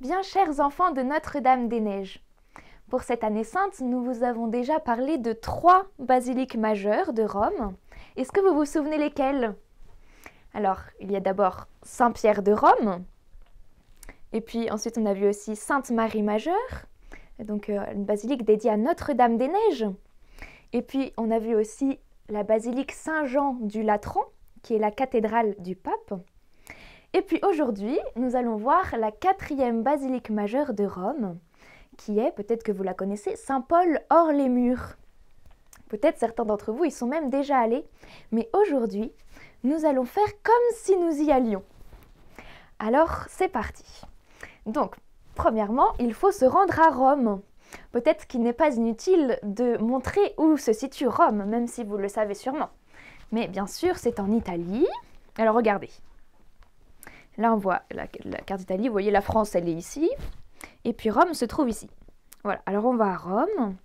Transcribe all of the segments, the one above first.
Bien chers enfants de Notre-Dame-des-Neiges, pour cette année sainte, nous vous avons déjà parlé de 3 basiliques majeures de Rome. Est-ce que vous vous souvenez lesquelles? Alors, il y a d'abord Saint-Pierre de Rome, et puis ensuite on a vu aussi Sainte-Marie majeure, donc une basilique dédiée à Notre-Dame-des-Neiges. Et puis on a vu aussi la basilique Saint-Jean du Latran, qui est la cathédrale du pape. Et puis aujourd'hui, nous allons voir la 4e basilique majeure de Rome, qui est, peut-être que vous la connaissez, Saint-Paul hors les murs. Peut-être certains d'entre vous y sont même déjà allés, mais aujourd'hui, nous allons faire comme si nous y allions. Alors, c'est parti. Donc, premièrement, il faut se rendre à Rome. Peut-être qu'il n'est pas inutile de montrer où se situe Rome, même si vous le savez sûrement. Mais bien sûr, c'est en Italie. Alors, regardez. Là, on voit la carte d'Italie. Vous voyez, la France, elle est ici. Et puis, Rome se trouve ici. Voilà. Alors, on va à Rome.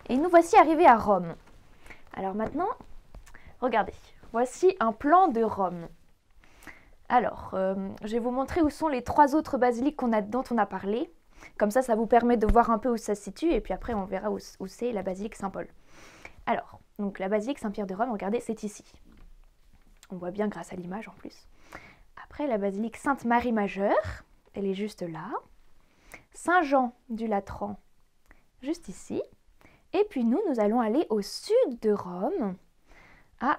Et nous voici arrivés à Rome. Alors maintenant, regardez. Voici un plan de Rome. Alors, je vais vous montrer où sont les 3 autres basiliques dont on a parlé. Comme ça vous permet de voir un peu où ça se situe. Et puis après, on verra où c'est la basilique Saint-Paul. Alors, donc la basilique Saint-Pierre de Rome, regardez, c'est ici. On voit bien grâce à l'image en plus. Après, la basilique Sainte-Marie majeure, elle est juste là. Saint-Jean du Latran, juste ici. Et puis nous allons aller au sud de Rome, à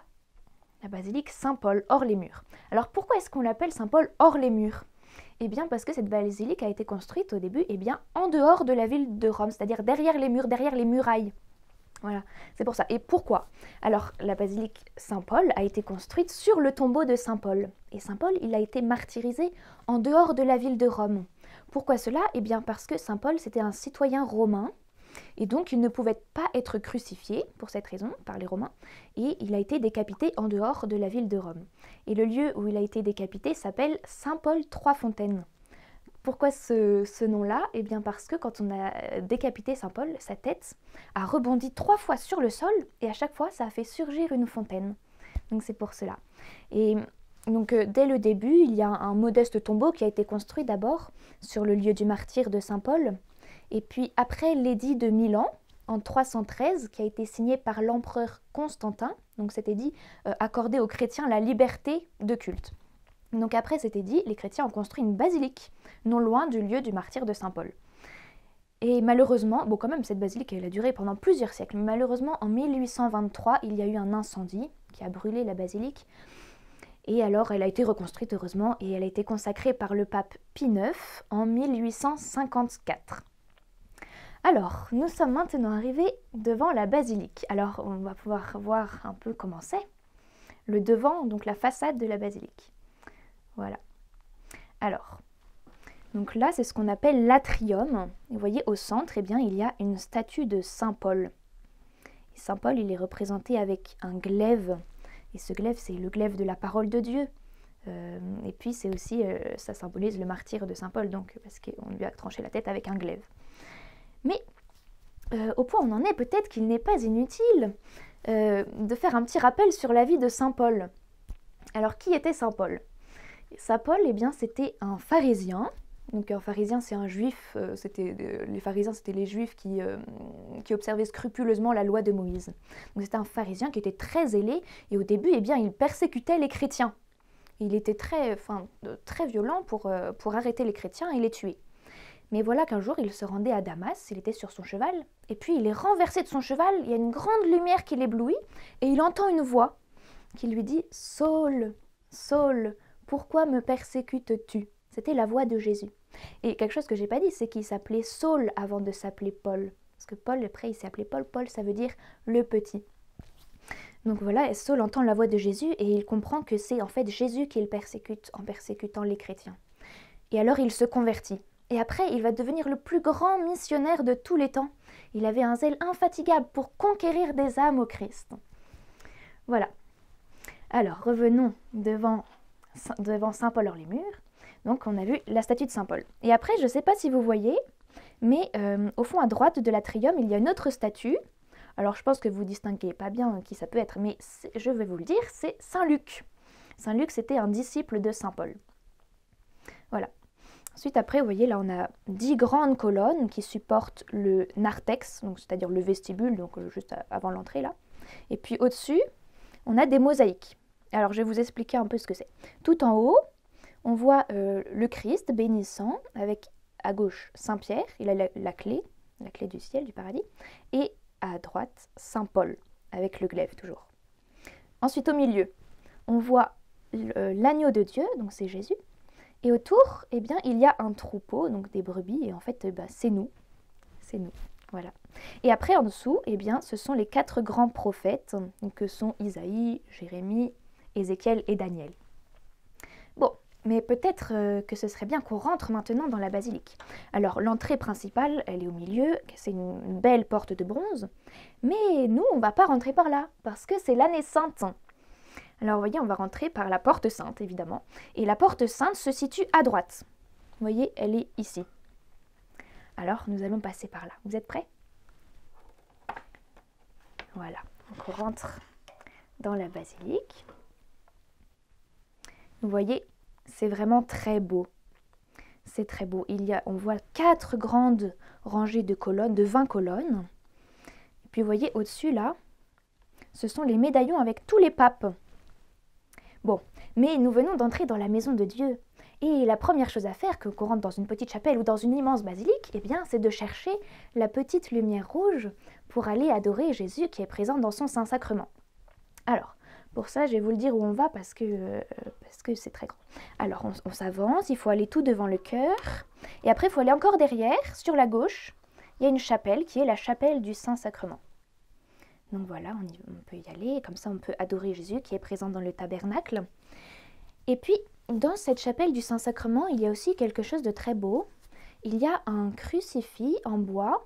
la basilique Saint-Paul, hors les murs. Alors pourquoi est-ce qu'on l'appelle Saint-Paul hors les murs? Eh bien parce que cette basilique a été construite au début en dehors de la ville de Rome, c'est-à-dire derrière les murs, derrière les murailles. Voilà, c'est pour ça. Et pourquoi? Alors, la basilique Saint-Paul a été construite sur le tombeau de Saint-Paul. Et Saint-Paul, il a été martyrisé en dehors de la ville de Rome. Pourquoi cela? Eh bien parce que Saint-Paul, c'était un citoyen romain, et donc il ne pouvait pas être crucifié, pour cette raison, par les Romains, et il a été décapité en dehors de la ville de Rome. Et le lieu où il a été décapité s'appelle Saint-Paul-Trois-Fontaines. Pourquoi ce nom-là? Eh bien parce que quand on a décapité Saint-Paul, sa tête a rebondi 3 fois sur le sol et à chaque fois ça a fait surgir une fontaine. Donc c'est pour cela. Et donc dès le début, il y a un modeste tombeau qui a été construit d'abord sur le lieu du martyre de Saint-Paul. Et puis après l'édit de Milan, en 313, qui a été signé par l'empereur Constantin, donc cet édit accordait aux chrétiens la liberté de culte. Donc après cet édit, les chrétiens ont construit une basilique, non loin du lieu du martyre de Saint-Paul. Et malheureusement, bon quand même cette basilique elle a duré pendant plusieurs siècles, mais malheureusement en 1823 il y a eu un incendie qui a brûlé la basilique. Et alors elle a été reconstruite heureusement et elle a été consacrée par le pape Pie IX en 1854. Alors, nous sommes maintenant arrivés devant la basilique. Alors on va pouvoir voir un peu comment c'est. Le devant, donc la façade de la basilique. Voilà. Alors, donc là, c'est ce qu'on appelle l'atrium. Vous voyez, au centre, eh bien, il y a une statue de Saint Paul. Et Saint Paul, il est représenté avec un glaive. Et ce glaive, c'est le glaive de la parole de Dieu. Et puis, c'est aussi, ça symbolise le martyre de Saint Paul, donc, parce qu'on lui a tranché la tête avec un glaive. Mais, au point où on en est, peut-être qu'il n'est pas inutile de faire un petit rappel sur la vie de Saint Paul. Alors, qui était Saint Paul? Saint Paul, eh bien, c'était un pharisien. Donc un pharisien, c'est un juif. Les pharisiens, c'était les juifs qui observaient scrupuleusement la loi de Moïse. Donc c'était un pharisien qui était très zélé. Et au début, eh bien, il persécutait les chrétiens. Il était très violent pour arrêter les chrétiens et les tuer. Mais voilà qu'un jour, il se rendait à Damas, il était sur son cheval. Et puis, il est renversé de son cheval. Il y a une grande lumière qui l'éblouit. Et il entend une voix qui lui dit « Saul, Saul, pourquoi me persécutes-tu » C'était la voix de Jésus. Et quelque chose que j'ai pas dit, c'est qu'il s'appelait Saul avant de s'appeler Paul. Parce que Paul, après, il s'est appelé Paul. Paul, ça veut dire le petit. Donc voilà, Saul entend la voix de Jésus et il comprend que c'est en fait Jésus qu'il persécute en persécutant les chrétiens. Et alors, il se convertit. Et après, il va devenir le plus grand missionnaire de tous les temps. Il avait un zèle infatigable pour conquérir des âmes au Christ. Voilà. Alors, revenons devant Saint-Paul hors les murs. Donc, on a vu la statue de Saint-Paul. Et après, je ne sais pas si vous voyez, mais au fond, à droite de l'atrium, il y a une autre statue. Alors, je pense que vous ne distinguez pas bien qui ça peut être, mais je vais vous le dire, c'est Saint Luc. Saint Luc, c'était un disciple de Saint Paul. Voilà. Ensuite, après, vous voyez, là, on a 10 grandes colonnes qui supportent le narthex, donc c'est-à-dire le vestibule, donc juste avant l'entrée, là. Et puis au-dessus, on a des mosaïques. Alors, je vais vous expliquer un peu ce que c'est. Tout en haut, on voit le Christ bénissant, avec à gauche Saint-Pierre, il a la clé du ciel, du paradis, et à droite Saint Paul, avec le glaive toujours. Ensuite, au milieu, on voit l'agneau de Dieu, donc c'est Jésus. Et autour, eh bien, il y a un troupeau, donc des brebis, et en fait, c'est nous. C'est nous, voilà. Et après, en dessous, eh bien, ce sont les 4 grands prophètes, donc, que sont Isaïe, Jérémie, Ézéchiel et Daniel. Bon, mais peut-être que ce serait bien qu'on rentre maintenant dans la basilique. Alors, l'entrée principale, elle est au milieu, c'est une belle porte de bronze, mais nous, on ne va pas rentrer par là, parce que c'est l'année sainte. Alors, vous voyez, on va rentrer par la porte sainte, évidemment. Et la porte sainte se situe à droite. Vous voyez, elle est ici. Alors, nous allons passer par là. Vous êtes prêts? Voilà. Donc, on rentre dans la basilique. Vous voyez, c'est vraiment très beau. C'est très beau. On voit 4 grandes rangées de colonnes, de 20 colonnes. Et puis, vous voyez, au-dessus, là, ce sont les médaillons avec tous les papes. Bon, mais nous venons d'entrer dans la maison de Dieu. Et la première chose à faire, qu'on rentre dans une petite chapelle ou dans une immense basilique, eh bien, c'est de chercher la petite lumière rouge pour aller adorer Jésus qui est présent dans son Saint-Sacrement. Alors, pour ça, je vais vous le dire où on va parce que c'est très grand. Alors, on s'avance, il faut aller tout devant le chœur. Et après, il faut aller encore derrière, sur la gauche. Il y a une chapelle qui est la chapelle du Saint-Sacrement. Donc voilà, on peut y aller, comme ça on peut adorer Jésus qui est présent dans le tabernacle. Et puis, dans cette chapelle du Saint-Sacrement, il y a aussi quelque chose de très beau. Il y a un crucifix en bois,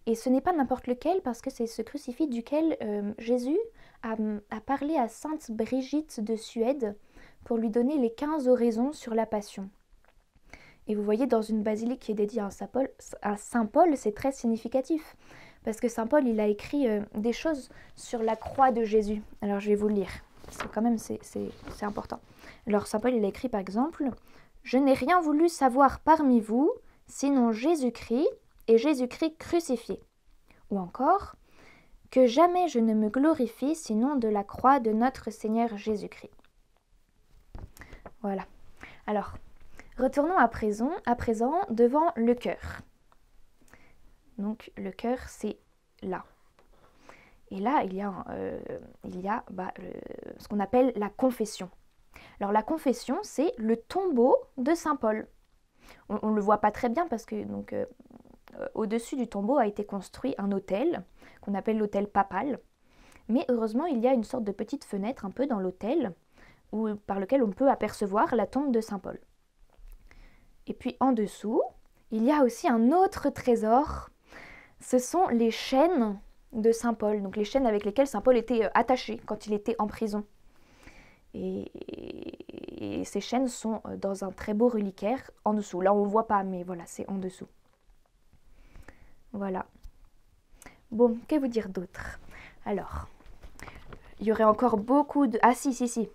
et ce n'est pas n'importe lequel, parce que c'est ce crucifix duquel Jésus a parlé à Sainte Brigitte de Suède pour lui donner les 15 oraisons sur la Passion. Et vous voyez, dans une basilique qui est dédiée à Saint Paul, c'est très significatif. Parce que Saint Paul, il a écrit des choses sur la croix de Jésus. Alors, je vais vous le lire. C'est important. Alors, Saint Paul, il a écrit, par exemple, « Je n'ai rien voulu savoir parmi vous, sinon Jésus-Christ et Jésus-Christ crucifié. » Ou encore, « Que jamais je ne me glorifie, sinon de la croix de notre Seigneur Jésus-Christ. » Voilà. Alors, retournons à présent devant le chœur. Donc le chœur, c'est là. Et là, il y a ce qu'on appelle la confession. Alors la confession, c'est le tombeau de Saint Paul. On ne le voit pas très bien parce que au-dessus du tombeau a été construit un autel qu'on appelle l'autel papal. Mais heureusement, il y a une sorte de petite fenêtre un peu dans l'autel par lequel on peut apercevoir la tombe de Saint Paul. Et puis en dessous, il y a aussi un autre trésor. Ce sont les chaînes de Saint Paul, donc les chaînes avec lesquelles Saint Paul était attaché quand il était en prison. Et ces chaînes sont dans un très beau reliquaire en dessous. Là, on ne voit pas, mais voilà, c'est en dessous. Voilà. Bon, que vous dire d'autre? Alors, il y aurait encore beaucoup de... Ah si.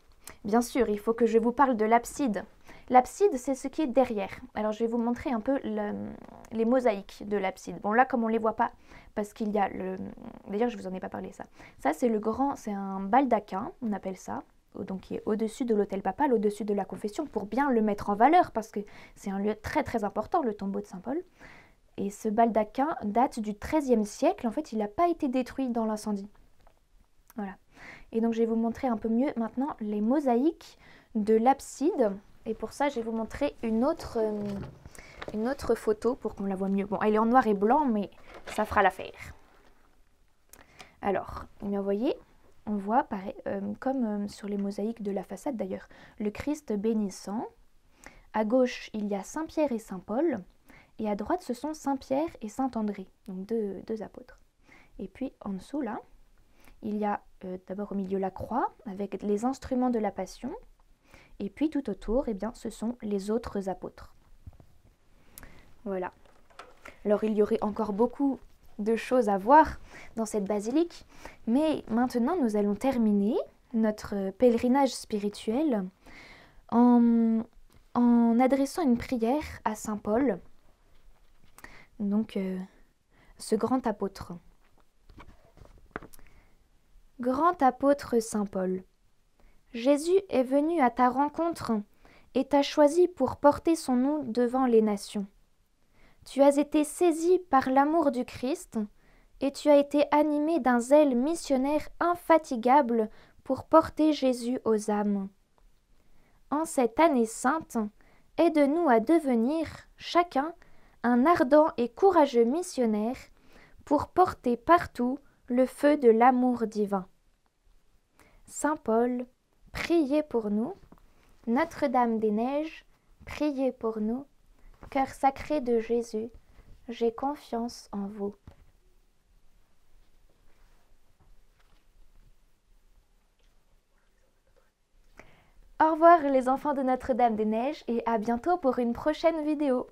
Bien sûr, il faut que je vous parle de l'abside. L'abside, c'est ce qui est derrière. Alors, je vais vous montrer un peu les mosaïques de l'abside. Bon, là, comme on ne les voit pas, parce qu'il y a le... D'ailleurs, je ne vous en ai pas parlé, ça. Ça, c'est c'est un baldaquin, on appelle ça, donc qui est au-dessus de l'autel papal, au-dessus de la confession, pour bien le mettre en valeur, parce que c'est un lieu très, très important, le tombeau de Saint Paul. Et ce baldaquin date du XIIIe siècle. En fait, il n'a pas été détruit dans l'incendie. Voilà. Et donc, je vais vous montrer un peu mieux maintenant les mosaïques de l'abside. Et pour ça, je vais vous montrer une autre photo pour qu'on la voit mieux. Bon, elle est en noir et blanc, mais ça fera l'affaire. Alors, vous voyez, on voit, pareil, comme sur les mosaïques de la façade d'ailleurs, le Christ bénissant. À gauche, il y a Saint Pierre et Saint Paul. Et à droite, ce sont Saint Pierre et Saint André, donc deux apôtres. Et puis, en dessous, là, il y a d'abord au milieu la croix, avec les instruments de la Passion. Et puis tout autour, eh bien, ce sont les autres apôtres. Voilà. Alors il y aurait encore beaucoup de choses à voir dans cette basilique, mais maintenant nous allons terminer notre pèlerinage spirituel en en adressant une prière à Saint Paul, donc ce grand apôtre. Grand apôtre Saint Paul, Jésus est venu à ta rencontre et t'a choisi pour porter son nom devant les nations. Tu as été saisi par l'amour du Christ et tu as été animé d'un zèle missionnaire infatigable pour porter Jésus aux âmes. En cette année sainte, aide-nous à devenir, chacun, un ardent et courageux missionnaire pour porter partout le feu de l'amour divin. Saint Paul, priez pour nous. Notre-Dame des Neiges, priez pour nous. Cœur sacré de Jésus, j'ai confiance en vous. Au revoir les enfants de Notre-Dame des Neiges et à bientôt pour une prochaine vidéo.